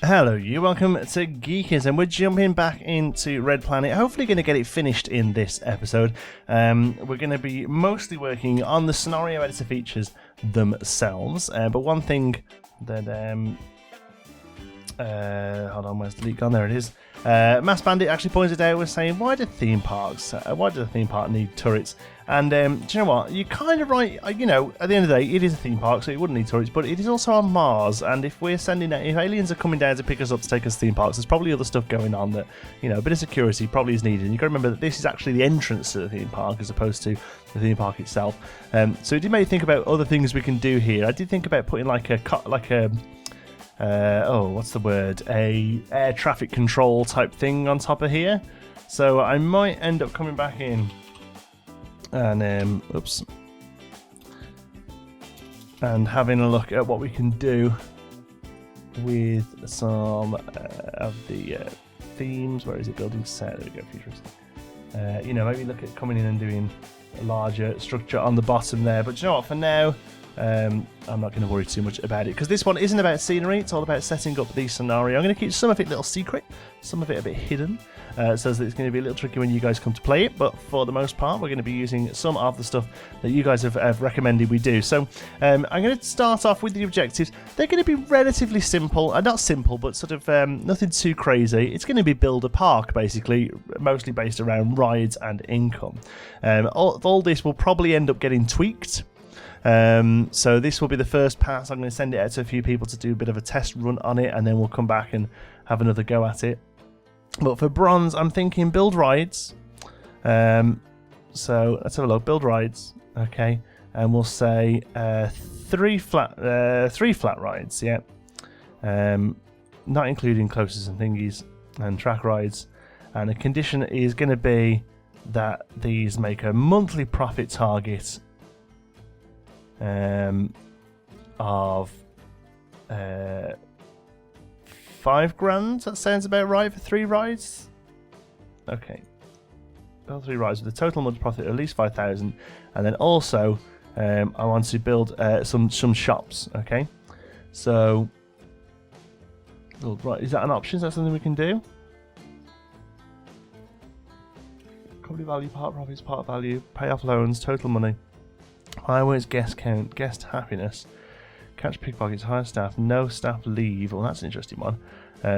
Hello, you. Welcome to Geekism. We're jumping back into Red Planet. Hopefully going to get it finished in this episode. We're going to be mostly working on the scenario editor features themselves. But one thing that... hold on, where's the leak gone? There it is. Mass Bandit actually pointed out, was saying, why do the theme park need turrets? And do you know what? You're kind of right. At the end of the day, it is a theme park, so it wouldn't need turrets, but it is also on Mars. And if if aliens are coming down to pick us up to take us to theme parks, there's probably other stuff going on that, a bit of security probably is needed. And you've got to remember that this is actually the entrance to the theme park as opposed to the theme park itself. So it did make me think about other things we can do here. I did think about putting what's the word? A air traffic control type thing on top of here. So I might end up coming back in and and having a look at what we can do with some of the themes. Where is it? Building set. There we go. Futuristic. Maybe look at coming in and doing a larger structure on the bottom there. But you know what? For now, I'm not going to worry too much about it because this one isn't about scenery. It's all about setting up the scenario. I'm going to keep some of it a little secret, some of it a bit hidden, so that it's going to be a little tricky when you guys come to play it. But for the most part, we're going to be using some of the stuff that you guys have recommended we do. So I'm going to start off with the objectives. They're going to be relatively simple, not simple, but sort of nothing too crazy. It's going to be build a park, basically, mostly based around rides and income. All this will probably end up getting tweaked. So this will be the first pass. I'm going to send it out to a few people to do a bit of a test run on it, and then we'll come back and have another go at it. But for bronze, I'm thinking build rides. So let's have a look. Build rides, okay, and we'll say three flat rides. Yeah, not including closest and thingies and track rides. And the condition is going to be that these make a monthly profit target of $5,000. That sounds about right for 3 rides. Okay, build 3 rides with a total monthly profit of at least 5,000, and then also I want to build some shops. Okay, so right, is that an option? Is that something we can do? Company value, part profits, part value, pay off loans, total money. Fireworks, guest count, guest happiness, catch pickpockets, hire staff, no staff leave. Well, that's an interesting one.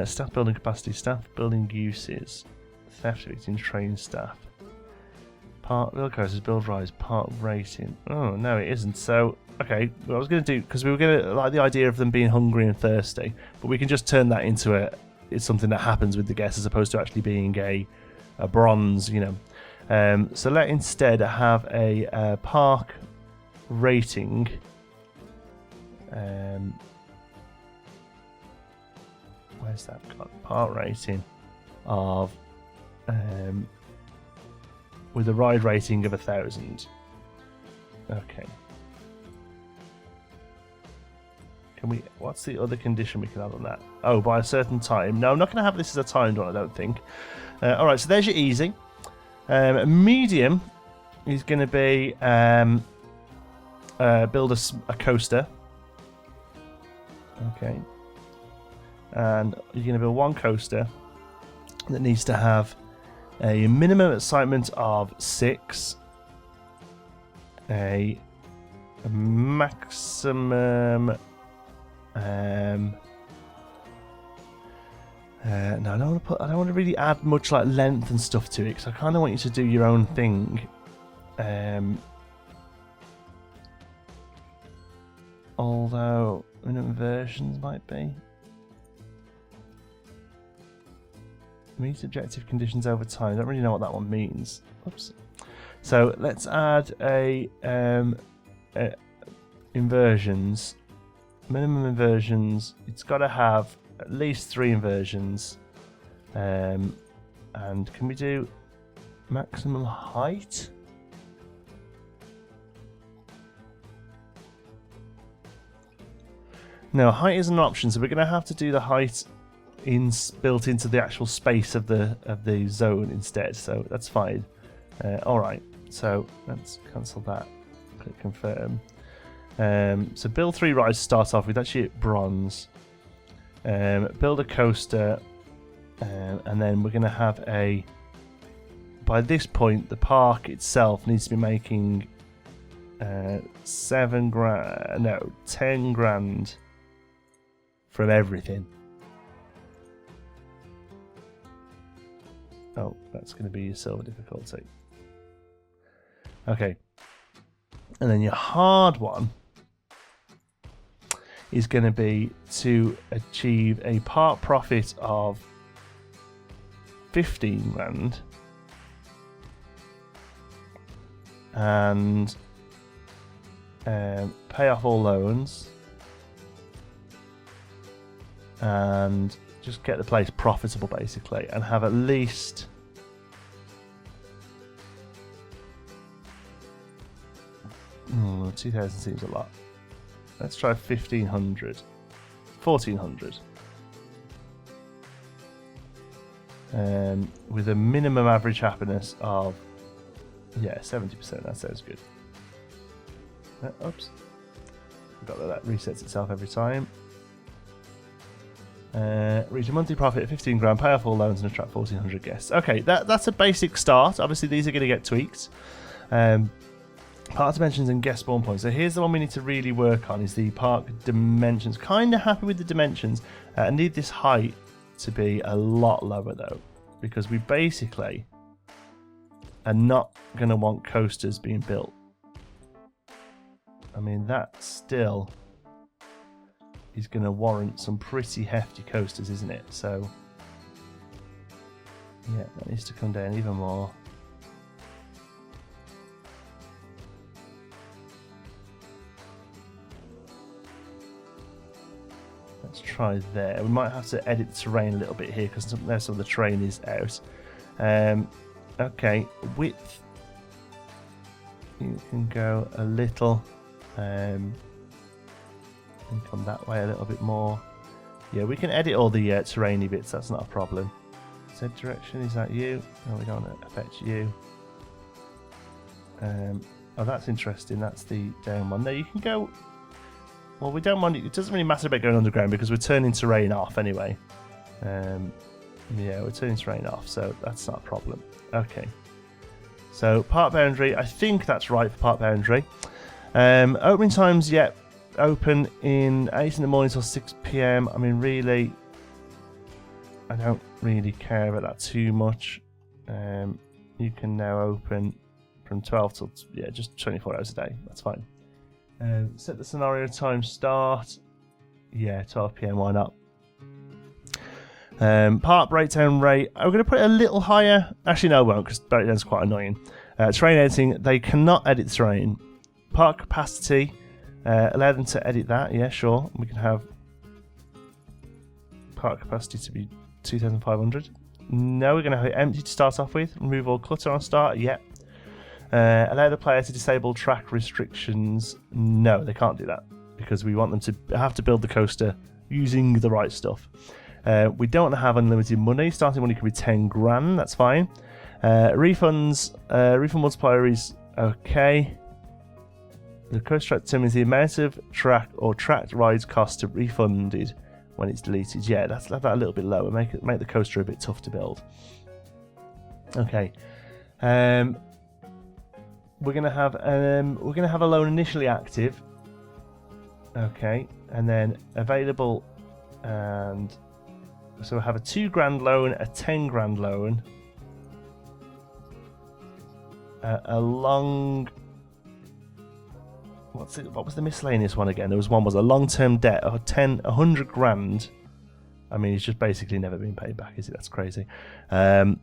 Staff building capacity, staff building uses, theft victims, train staff. Part RollerCoasters, build rides, part rating. Oh, no, it isn't. So, okay, what I was going to do, because we were going to like the idea of them being hungry and thirsty, but we can just turn that into it's something that happens with the guests as opposed to actually being a bronze, So let instead have a park rating. Where's that got? Part rating of with a ride rating of 1,000. Okay. Can we? What's the other condition we can add on that? Oh, by a certain time. No, I'm not going to have this as a timed one, I don't think. All right, so there's your easy. Medium is going to be build a coaster. Okay. And you're going to build one coaster that needs to have a minimum excitement of 6, a maximum. No, I don't want to really add much like length and stuff to it because I kind of want you to do your own thing. Although minimum versions might be. Meet objective conditions over time. I don't really know what that one means. Oops. So let's add a inversions. Minimum inversions. It's got to have at least 3 inversions. And can we do maximum height? No, height isn't an option, so we're going to have to do the height built into the actual space of the zone instead. So that's fine. All right. So let's cancel that. Click confirm. So build 3 rides to start off with. That's your bronze. build a coaster, and then we're going to have a... By this point, the park itself needs to be making 10 grand from everything. Oh, that's going to be your silver difficulty. Okay. And then your hard one is going to be to achieve a part profit of 15 grand and pay off all loans and just get the place profitable basically, and have at least 2,000 seems a lot. Let's try 1,500, 1,400, with a minimum average happiness of 70%. That sounds good. Oops, forgot that resets itself every time. Reach a monthly profit of 15 grand, pay off all loans and attract 1,400 guests. Okay, that's a basic start. Obviously these are going to get tweaked. Park dimensions and guest spawn points. So here's the one we need to really work on, is the park dimensions. Kind of happy with the dimensions. I need this height to be a lot lower though, because we basically are not going to want coasters being built. I mean, that still is going to warrant some pretty hefty coasters, isn't it? So yeah, that needs to come down even more. Let's try there. We might have to edit the terrain a little bit here because some of the terrain is out. Okay, width. You can go a little. And come that way a little bit more. Yeah, we can edit all the terrainy bits. That's not a problem. Z direction, is that you? No, we don't want to affect you. Oh, that's interesting. That's the down one. No, you can go. Well, we don't want it. It doesn't really matter about going underground because we're turning terrain off anyway. Yeah, we're turning terrain off, so that's not a problem. Okay. So park boundary. I think that's right for park boundary. Opening times, yeah, open in 8 in the morning till 6 PM. I mean, really, I don't really care about that too much. You can now open from 12 till, just 24 hours a day. That's fine. Set the scenario time start. Yeah, 12 PM, why not? Park breakdown rate. I'm going to put it a little higher. Actually, no, I won't, because breakdown's quite annoying. Terrain editing. They cannot edit the terrain. Park capacity. Allow them to edit that. Yeah, sure. We can have park capacity to be 2,500. No, we're going to have it empty to start off with. Remove all clutter on start. Yep. Allow the player to disable track restrictions. No, they can't do that because we want them to have to build the coaster using the right stuff. We don't have unlimited money. Starting money can be 10 grand. That's fine. Refunds. Refund multiplier is okay. The coaster track determines the amount of track or tracked rides cost to refunded when it's deleted. Yeah, let's have that a little bit lower. Make the coaster a bit tough to build. Okay. We're gonna have a loan initially active. Okay, and then available, and so we have a 2 grand loan, a 10 grand loan, a long. What was the miscellaneous one again? There was one was a long-term debt of 100 grand. I mean, it's just basically never been paid back, is it? That's crazy. And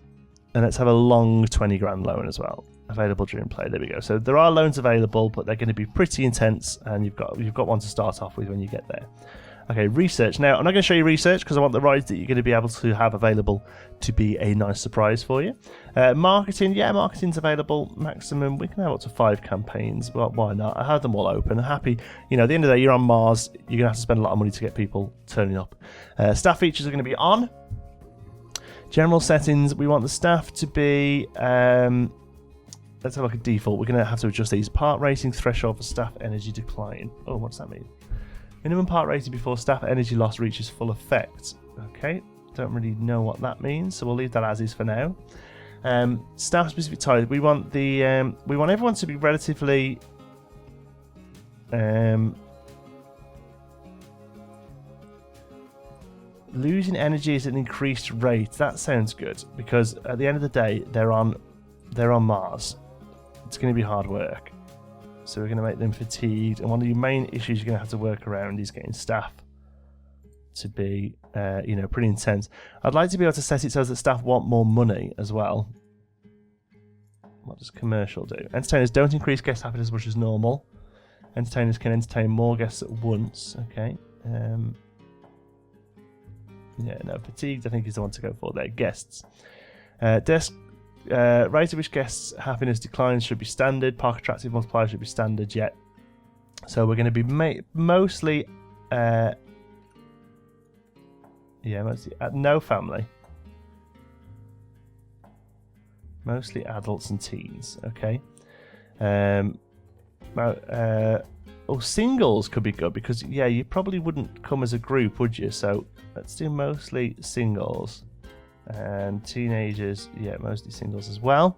let's have a long 20 grand loan as well. Available during play. There we go. So there are loans available, but they're going to be pretty intense, and you've got one to start off with when you get there. Okay, research. Now, I'm not going to show you research because I want the rides that you're going to be able to have available to be a nice surprise for you. Marketing. Yeah, marketing's available. Maximum. We can have up to 5 campaigns. Well, why not? I have them all open. I'm happy. You know, at the end of the day, you're on Mars. You're going to have to spend a lot of money to get people turning up. Staff features are going to be on. General settings. We want the staff to be... let's have like a default. We're going to have to adjust these. Part rating threshold for staff energy decline. Oh, what does that mean? Minimum part rating before staff energy loss reaches full effect. Okay, don't really know what that means, so we'll leave that as is for now. Staff specific types. We want the we want everyone to be relatively losing energy at an increased rate. That sounds good, because at the end of the day they're on Mars. It's going to be hard work, so we're going to make them fatigued, and one of the main issues you're going to have to work around is getting staff to be pretty intense. I'd like to be able to set it so that staff want more money as well. What does commercial do? Entertainers don't increase guest happiness as much as normal. Entertainers can entertain more guests at once. Okay. Yeah, no, fatigued I think is the one to go for there. Guests. Desk rate at which guests' happiness declines should be standard. Park attractive multiplier should be standard yet. So we're going to be mostly mostly no family. Mostly adults and teens. Okay. Singles could be good, because you probably wouldn't come as a group, would you? So let's do mostly singles. And teenagers, mostly singles as well.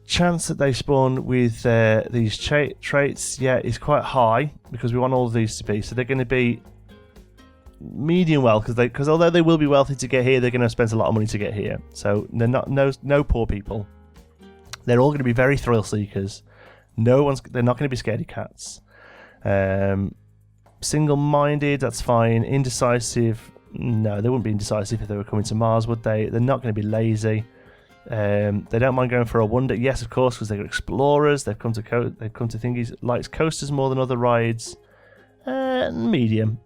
Chance that they spawn with these traits, is quite high, because we want all of these to be. So they're going to be medium wealth, because although they will be wealthy to get here, they're going to spend a lot of money to get here. So they're no poor people. They're all going to be very thrill seekers. They're not going to be scaredy cats. Single-minded, that's fine. Indecisive, no, they wouldn't be indecisive if they were coming to Mars, would they? They're not going to be lazy. They don't mind going for a wander. Yes, of course, because they're explorers. They've come to thingies. Likes coasters more than other rides. Medium.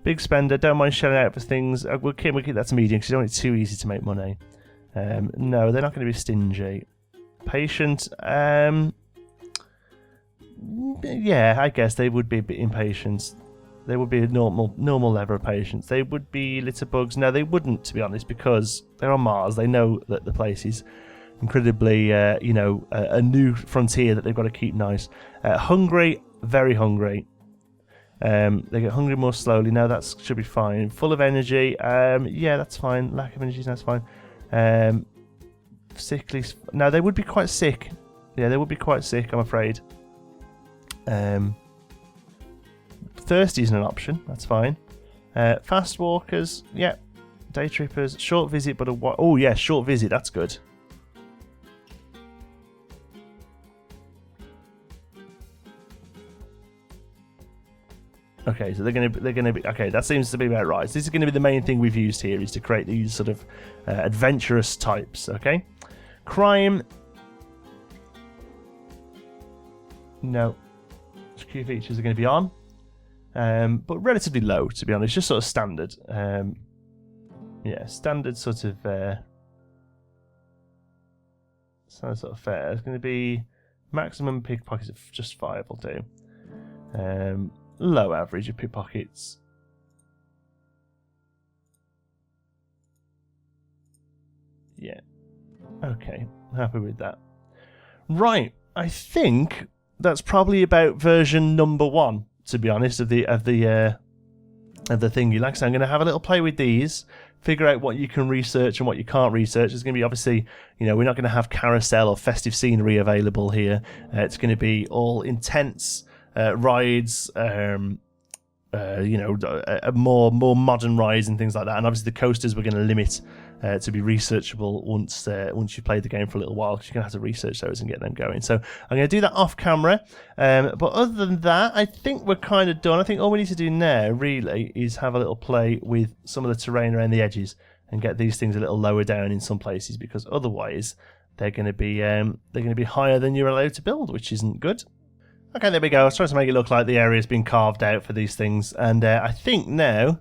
Big spender. Don't mind shelling out for things. We'll keep that to medium, because you don't want it too easy to make money. No, they're not going to be stingy. Patient. I guess they would be a bit impatient. They would be a normal level of patience. They would be litterbugs. No, they wouldn't, to be honest, because they're on Mars. They know that the place is incredibly, a new frontier that they've got to keep nice. Hungry, very hungry. They get hungry more slowly. No, that should be fine. Full of energy. That's fine. Lack of energy, that's fine. Sickly. No, they would be quite sick. Yeah, they would be quite sick, I'm afraid. Thirsty isn't an option. That's fine. Fast walkers. Yeah. Day trippers. Short visit, but short visit. That's good. Okay, so they're going to be okay. That seems to be about right. So this is going to be the main thing we've used here, is to create these sort of adventurous types. Okay, crime. No, security features are going to be on, but relatively low, to be honest. Just sort of standard. Standard sort of fare. It's going to be maximum pickpockets of just 5 will do. Low average of pickpockets. Yeah. Okay. Happy with that. Right. I think that's probably about version number 1, to be honest, of the thingy. Like I said, I'm going to have a little play with these, figure out what you can research and what you can't research. There's going to be, obviously, we're not going to have carousel or festive scenery available here. It's going to be all intense rides, more modern rides and things like that. And obviously the coasters we're going to limit to be researchable once you've played the game for a little while, because you're going to have to research those and get them going. So I'm going to do that off camera. But other than that, I think we're kind of done. I think all we need to do now really is have a little play with some of the terrain around the edges and get these things a little lower down in some places, because otherwise they're going to be higher than you're allowed to build, which isn't good. Okay, there we go. I was trying to make it look like the area's been carved out for these things, and I think now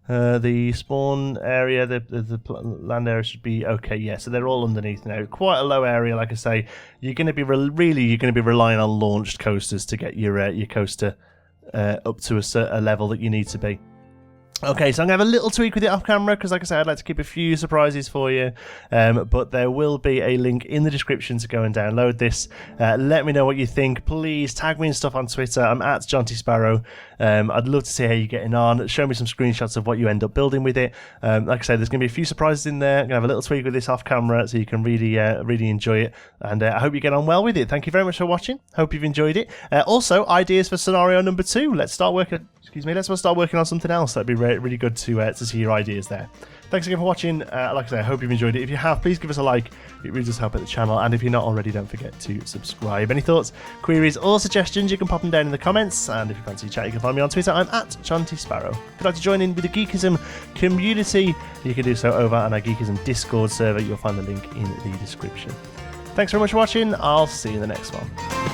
the spawn area, the land area should be okay. Yeah, so they're all underneath now. Quite a low area, like I say. You're going to be relying on launched coasters to get your coaster up to a level that you need to be. Okay, so I'm going to have a little tweak with it off camera because, like I said, I'd like to keep a few surprises for you. But there will be a link in the description to go and download this. Let me know what you think. Please tag me and stuff on Twitter. I'm at John T. Sparrow. I'd love to see how you're getting on. Show me some screenshots of what you end up building with it. Like I said, there's going to be a few surprises in there. I'm going to have a little tweak with this off camera so you can really enjoy it. And I hope you get on well with it. Thank you very much for watching. Hope you've enjoyed it. Also, ideas for scenario number 2. Let's start working on something else. That'd be really good to see your ideas there. Thanks again for watching. Like I say, I hope you've enjoyed it. If you have, please give us a like. It really does help out the channel. And if you're not already, don't forget to subscribe. Any thoughts, queries, or suggestions, you can pop them down in the comments. And if you fancy chat, you can find me on Twitter. I'm at John T. Sparrow. If you'd like to join in with the Geekism community, you can do so over on our Geekism Discord server. You'll find the link in the description. Thanks very much for watching. I'll see you in the next one.